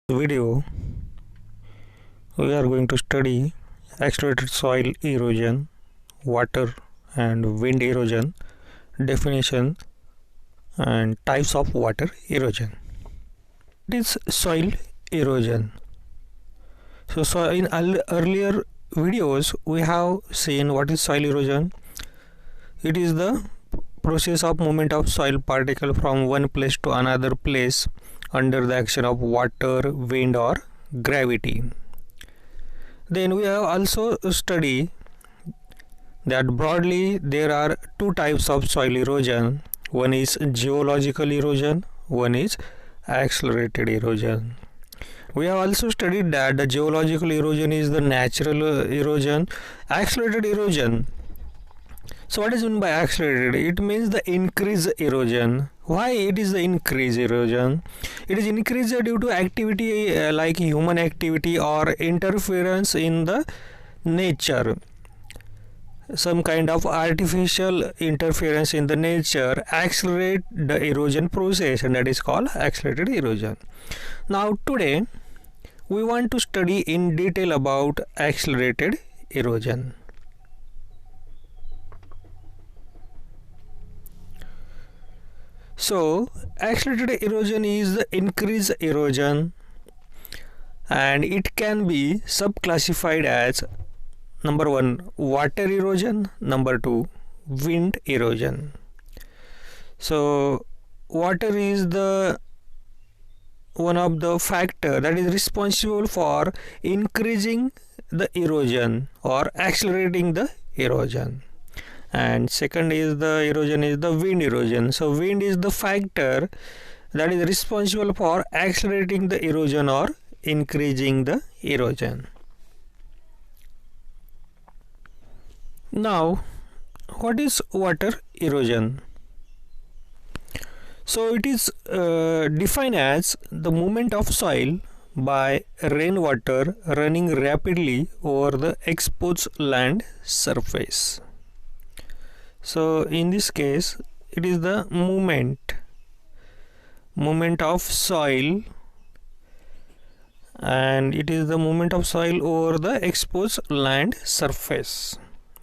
Video we are going to study accelerated soil erosion, water and wind erosion, definition and types of water erosion. It is soil erosion. So in earlier videos we have seen what is soil erosion. It is the process of movement of soil particle from one place to another place under the action of water, wind or gravity. Then we have also studied that broadly there are two types of soil erosion. One is geological erosion, one is accelerated erosion. We have also studied that the geological erosion is the natural erosion. Accelerated erosion. So what is meant by accelerated? It means the increased erosion. Why it is the increased erosion? It is increased due to activity like human activity or interference in the nature. Some kind of artificial interference in the nature accelerate the erosion process, and that is called accelerated erosion. Now today we want to study in detail about accelerated erosion. So accelerated erosion is the increased erosion, and it can be subclassified as number 1 water erosion, number 2 wind erosion. So water is the one of the factor that is responsible for increasing the erosion or accelerating the erosion. And second is the erosion is the wind erosion. So wind is the factor that is responsible for accelerating the erosion or increasing the erosion. Now what is water erosion? So it is defined as the movement of soil by rainwater running rapidly over the exposed land surface. So in this case it is the movement of soil, and it is the movement of soil over the exposed land surface.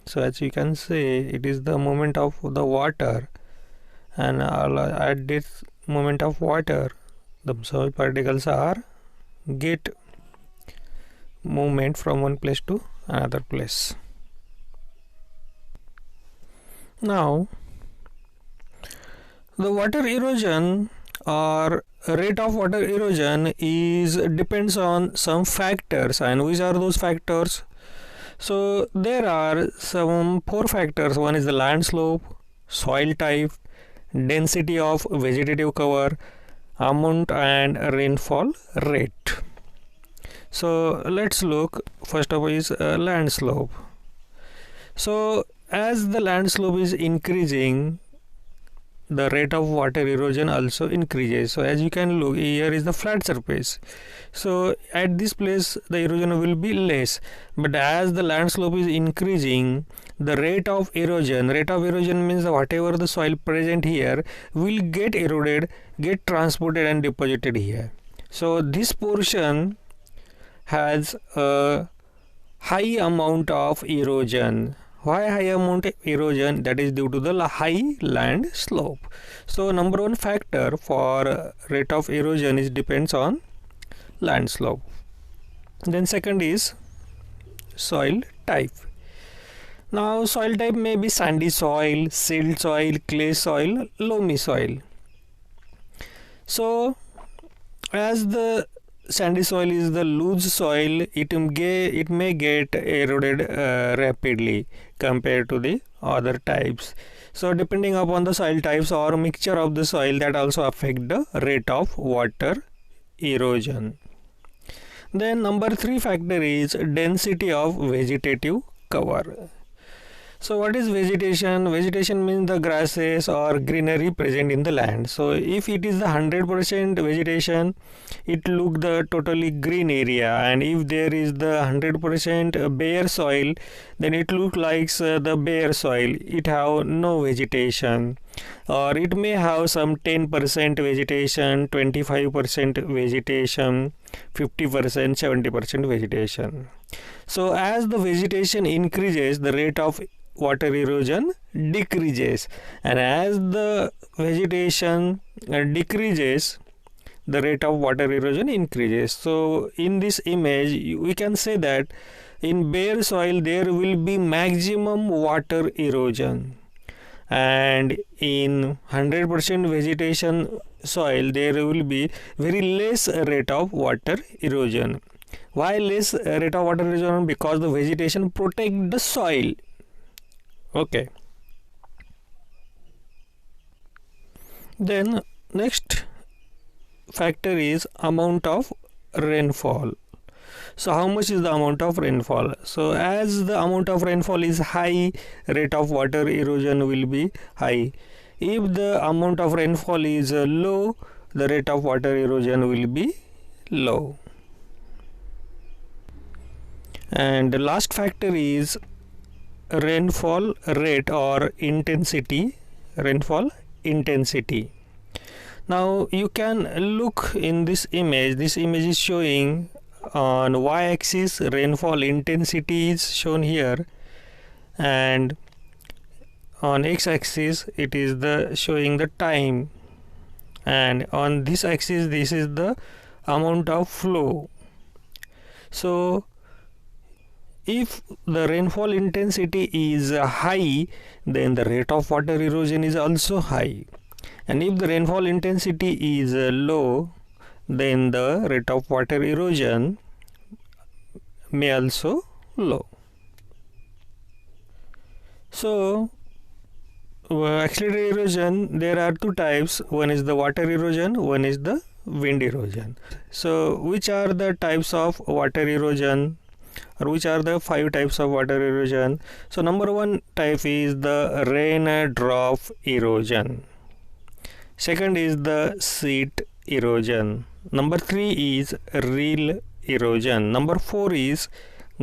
So as you can see, it is the movement of the water, and at this movement of water the soil particles are get movement from one place to another place. Now the water erosion or rate of water erosion is depends on some factors. And which are those factors? So there are some 4 factors. One is the land slope, soil type, density of vegetative cover, amount and rainfall rate. So let's look. First of all is land slope. So as the land slope is increasing, the rate of water erosion also increases. So as you can look, here is the flat surface. So at this place the erosion will be less, but as the land slope is increasing, the rate of erosion means whatever the soil present here will get eroded, get transported and deposited here. So this portion has a high amount of erosion. Why high amount of erosion? That is due to the high land slope. So number 1 factor for rate of erosion is depends on land slope. Then second is soil type. Now soil type may be sandy soil, silt soil, clay soil, loamy soil. So as the sandy soil is the loose soil, it may get eroded rapidly compared to the other types. So depending upon the soil types or mixture of the soil, that also affect the rate of water erosion. Then number 3 factor is density of vegetative cover. So what is vegetation? Vegetation means the grasses or greenery present in the land. So if it is the 100% vegetation, it look the totally green area, and if there is the 100% bare soil, then it look like the bare soil. It have no vegetation, or it may have some 10% vegetation, 25% vegetation. 50%, 70% vegetation. So as the vegetation increases, the rate of water erosion decreases, and as the vegetation decreases, the rate of water erosion increases. So in this image we can say that in bare soil there will be maximum water erosion, and in 100% vegetation soil there will be very less rate of water erosion. Why less rate of water erosion? Because the vegetation protect the soil. Okay. Then next factor is amount of rainfall. So how much is the amount of rainfall? So as the amount of rainfall is high, rate of water erosion will be high. If the amount of rainfall is low, the rate of water erosion will be low. And the last factor is rainfall rate or intensity. Rainfall intensity. Now you can look in this image. This image is showing on y-axis rainfall intensity is shown here, and on x-axis it is the showing the time, and on this axis this is the amount of flow. So if the rainfall intensity is high, then the rate of water erosion is also high, and if the rainfall intensity is low, then the rate of water erosion may also low. So accelerated erosion, there are two types. One is the water erosion, one is the wind erosion. So which are the types of water erosion, or which are the 5 types of water erosion? So number 1 type is the raindrop erosion. Second is the sheet erosion. Number 3 is reel erosion. Number 4 is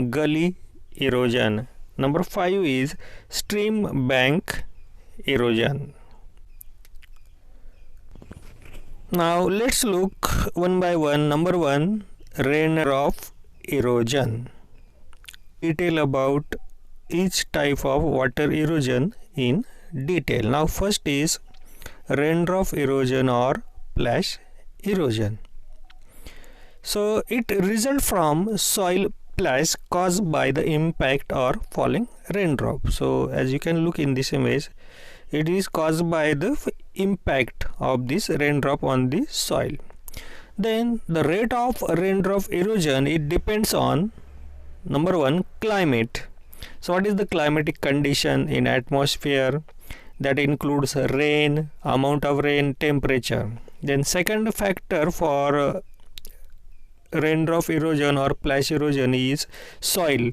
gully erosion. Number 5 is stream bank erosion. Now let's look one by one. Number 1, raindrop erosion. Detail about each type of water erosion in detail. Now first is raindrop erosion or splash erosion. So it results from soil splash caused by the impact or falling raindrop. So as you can look in this image, it is caused by the impact of this raindrop on the soil. Then the rate of raindrop erosion, it depends on number 1, climate. So what is the climatic condition in atmosphere? That includes rain, amount of rain, temperature. Then second factor for raindrop erosion or splash erosion is soil.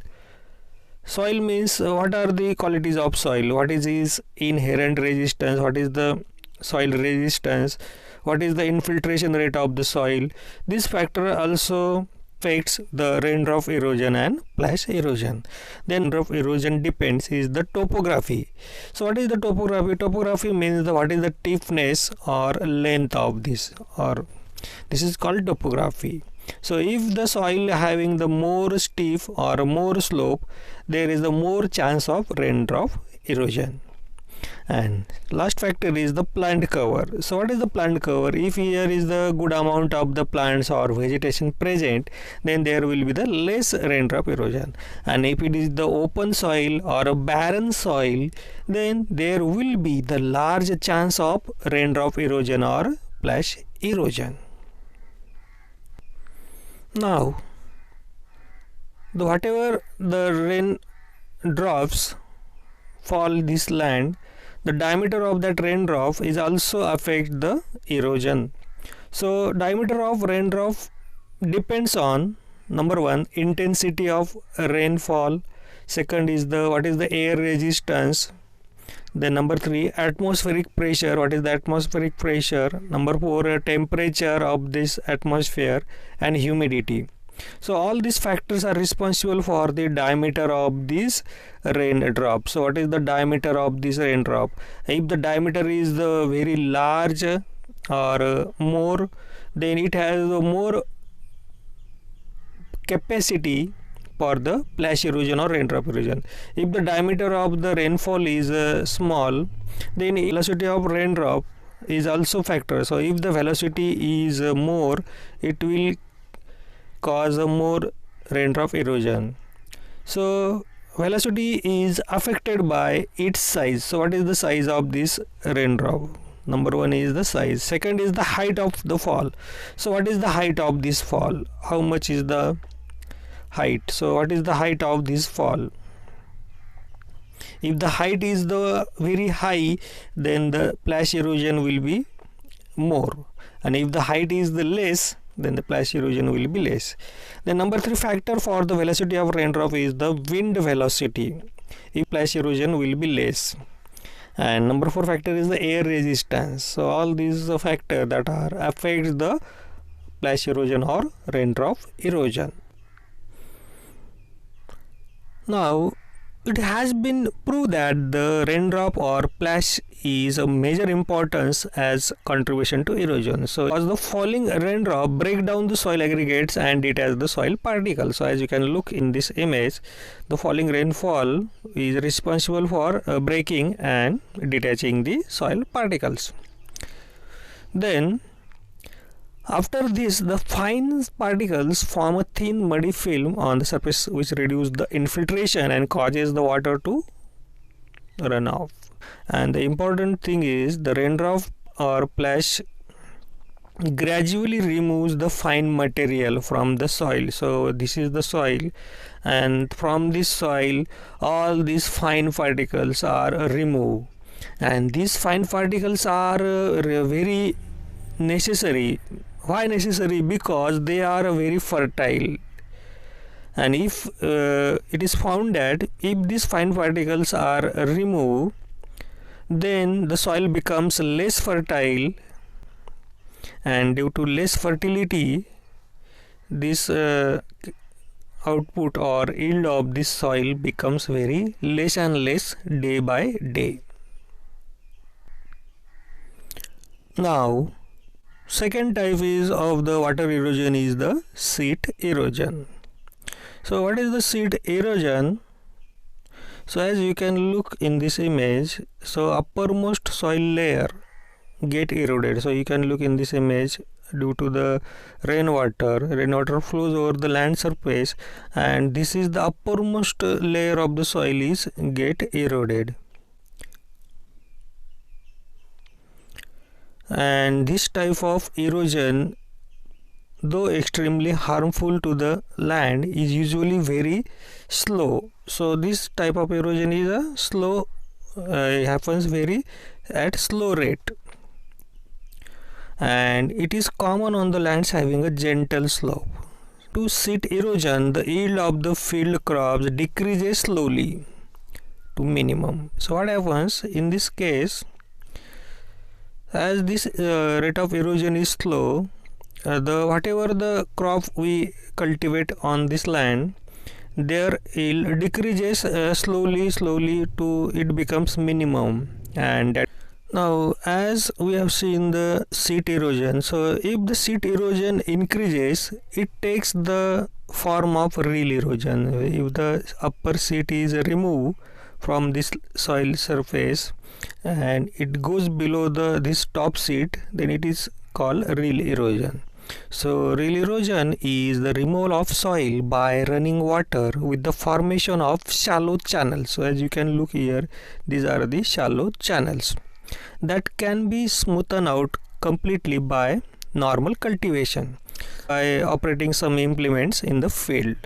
Soil means what are the qualities of soil? What is its inherent resistance? What is the soil resistance? What is the infiltration rate of the soil? This factor also affects the raindrop erosion and splash erosion. Then raindrop erosion depends is the topography. So what is the topography? Topography means what is the stiffness or length of this, or this is called topography. So if the soil having the more stiff or more slope, there is the more chance of raindrop erosion. And last factor is the plant cover. So what is the plant cover? If here is the good amount of the plants or vegetation present, then there will be the less raindrop erosion. And if it is the open soil or a barren soil, then there will be the large chance of raindrop erosion or splash erosion. Now, whatever the rain drops fall this land, the diameter of that raindrop is also affect the erosion. So diameter of raindrop depends on number 1, intensity of rainfall. Second is the what is the air resistance. Then number 3, atmospheric pressure. What is the atmospheric pressure? Number 4, temperature of this atmosphere and humidity. So all these factors are responsible for the diameter of this raindrop. So what is the diameter of this raindrop? If the diameter is very large or more, then it has more capacity for the splash erosion or raindrop erosion. If the diameter of the rainfall is small, then velocity of raindrop is also factor. So if the velocity is more, it will cause a more raindrop erosion. So velocity is affected by its size. So what is the size of this raindrop? Number one is the size. Second is the height of the fall. So what is the height of this fall? How much is the height? So what is the height of this fall? If the height is the very high, then the splash erosion will be more, and if the height is the less, then the splash erosion will be less. The number 3 factor for the velocity of raindrop is the wind velocity. If splash erosion will be less. And number 4 factor is the air resistance. So all these factors that are affect the splash erosion or raindrop erosion. Now it has been proved that the raindrop or splash is a major importance as contribution to erosion. So as the falling raindrop break down the soil aggregates and detach the soil particles. So as you can look in this image, the falling rainfall is responsible for breaking and detaching the soil particles. Then after this, the fine particles form a thin muddy film on the surface which reduces the infiltration and causes the water to run off. And the important thing is the raindrop or splash gradually removes the fine material from the soil. So this is the soil, and from this soil all these fine particles are removed, and these fine particles are very necessary. Why necessary? Because they are very fertile, and if it is found that if these fine particles are removed, then the soil becomes less fertile, and due to less fertility, this output or yield of this soil becomes very less and less day by day. Now second type is of the water erosion is the sheet erosion. So what is the sheet erosion? So as you can look in this image, so uppermost soil layer get eroded. So you can look in this image, due to the rainwater flows over the land surface, and this is the uppermost layer of the soil is get eroded. And this type of erosion, though extremely harmful to the land, is usually very slow. So this type of erosion is a slow, happens very at slow rate, and it is common on the lands having a gentle slope. To sheet erosion, the yield of the field crops decreases slowly to minimum. So what happens in this case? As this rate of erosion is slow, whatever the crop we cultivate on this land, their yield decreases slowly to it becomes minimum. And now as we have seen the sheet erosion, so if the sheet erosion increases, it takes the form of reel erosion. If the upper sheet is removed from this soil surface and it goes below this top sheet, then it is called reel erosion. So reel erosion is the removal of soil by running water with the formation of shallow channels. So as you can look here, these are the shallow channels that can be smoothened out completely by normal cultivation by operating some implements in the field.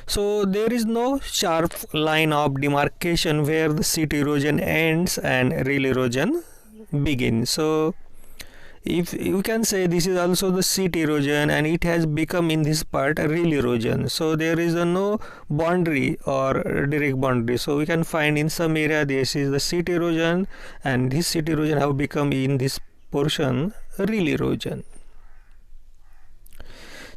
So there is no sharp line of demarcation where the sheet erosion ends and reel erosion begins. So if you can say this is also the sheet erosion, and it has become in this part a reel erosion. So there is no boundary or direct boundary. So we can find in some area this is the sheet erosion, and this sheet erosion have become in this portion reel erosion.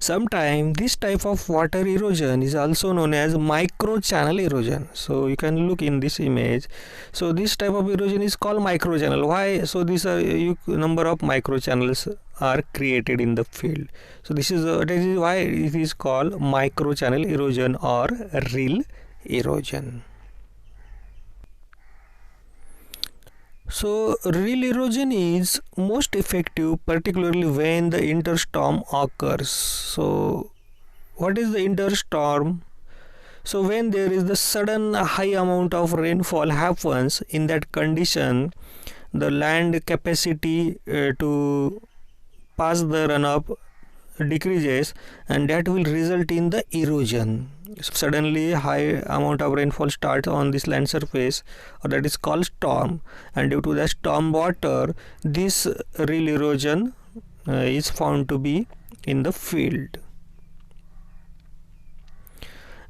Sometimes this type of water erosion is also known as micro channel erosion. So you can look in this image. So this type of erosion is called micro channel. Why? So these are number of micro channels are created in the field. So this is that is why it is called micro channel erosion or rill erosion. So rill erosion is most effective particularly when the interstorm occurs. So what is the interstorm? So when there is the sudden high amount of rainfall happens, in that condition the land capacity to pass the runoff decreases, and that will result in the erosion. So suddenly high amount of rainfall starts on this land surface, or that is called storm, and due to the storm water this rill erosion is found to be in the field.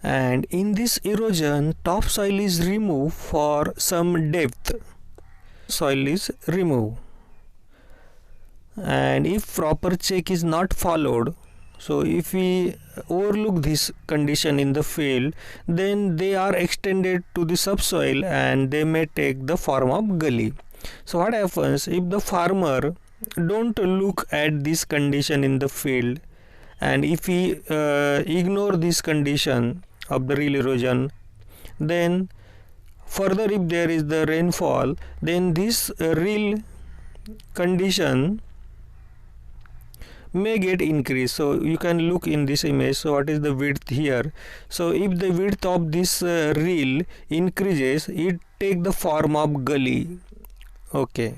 And in this erosion topsoil is removed for some depth. Soil is removed, and if proper check is not followed, so if we overlook this condition in the field, then they are extended to the subsoil and they may take the form of gully. So what happens if the farmer don't look at this condition in the field, and if we ignore this condition of the rill erosion, then further if there is the rainfall, then this rill condition may get increased. So you can look in this image. So what is the width here? So if the width of this rill increases, it take the form of gully. Okay,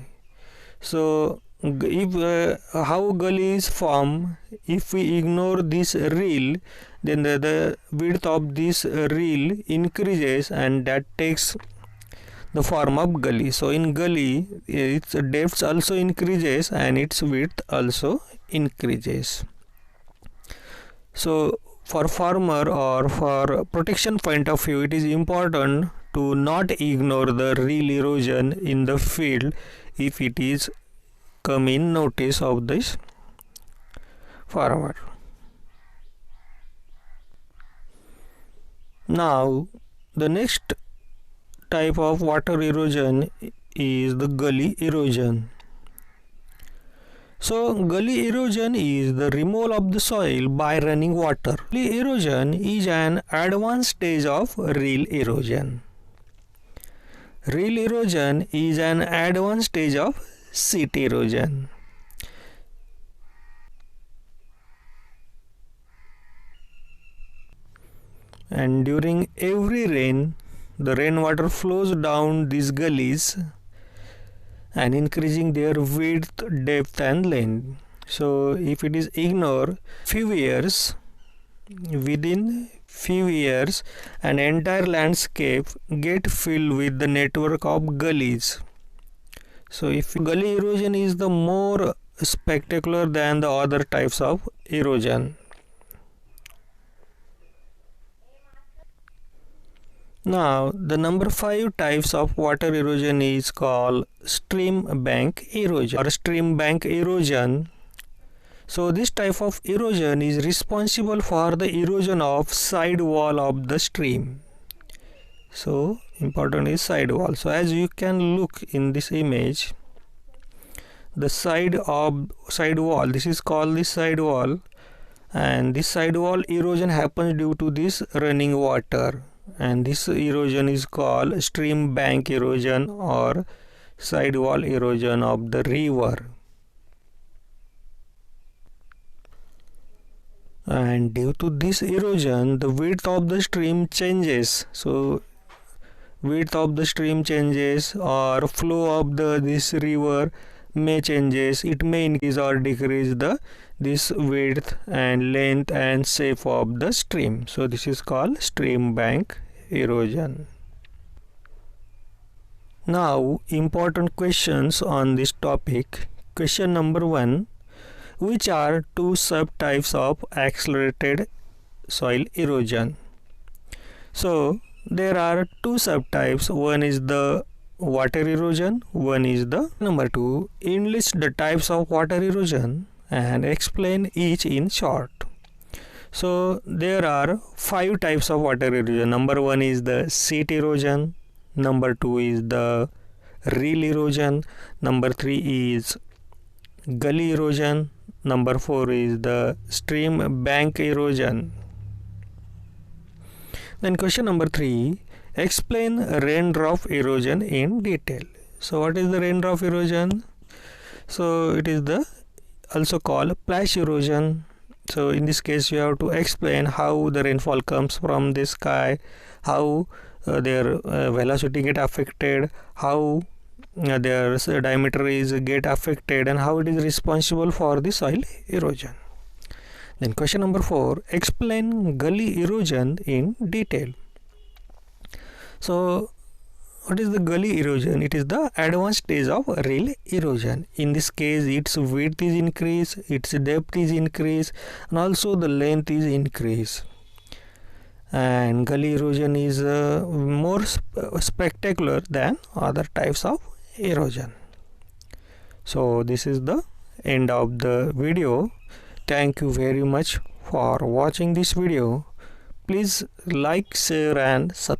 so if how gully is formed, if we ignore this rill, then the width of this rill increases and that takes the form of gully. So in gully its depth also increases and its width also increases. So for farmer or for protection point of view, it is important to not ignore the rill erosion in the field if it is come in notice of this farmer. Now the next type of water erosion is the gully erosion. So gully erosion is the removal of the soil by running water. Gully erosion is an advanced stage of rill erosion. Rill erosion is an advanced stage of sheet erosion. And during every rain, the rainwater flows down these gullies and increasing their width, depth and length. So if it is ignored, within few years an entire landscape get filled with the network of gullies. So if gully erosion is the more spectacular than the other types of erosion. Now the number 5 types of water erosion is called stream bank erosion or stream bank erosion. So this type of erosion is responsible for the erosion of side wall of the stream. So important is side wall. So as you can look in this image, the side wall, this is called the side wall, and this side wall erosion happens due to this running water, and this erosion is called stream bank erosion or side wall erosion of the river. And due to this erosion, the width of the stream changes. So width of the stream changes, or flow of this river may changes. It may increase or decrease this width and length and shape of the stream. So this is called stream bank erosion. Now important questions on this topic. Question number 1. Which are two subtypes of accelerated soil erosion? So there are two subtypes. One is the water erosion, one is the number 2. Enlist the types of water erosion and explain each in short. So there are 5 types of water erosion. Number 1 is the seat erosion. Number 2 is the rill erosion. Number 3 is gully erosion. Number 4 is the stream bank erosion. Then question number 3, explain raindrop erosion in detail. So what is the raindrop erosion? So it is the also called splash erosion. So in this case you have to explain how the rainfall comes from the sky, how their velocity get affected, how their diameter is get affected, and how it is responsible for the soil erosion. Then question number 4, explain gully erosion in detail. So what is the gully erosion? It is the advanced stage of rill erosion. In this case, its width is increased, its depth is increased, and also the length is increased. And gully erosion is more spectacular than other types of erosion. So this is the end of the video. Thank you very much for watching this video. Please like, share and subscribe.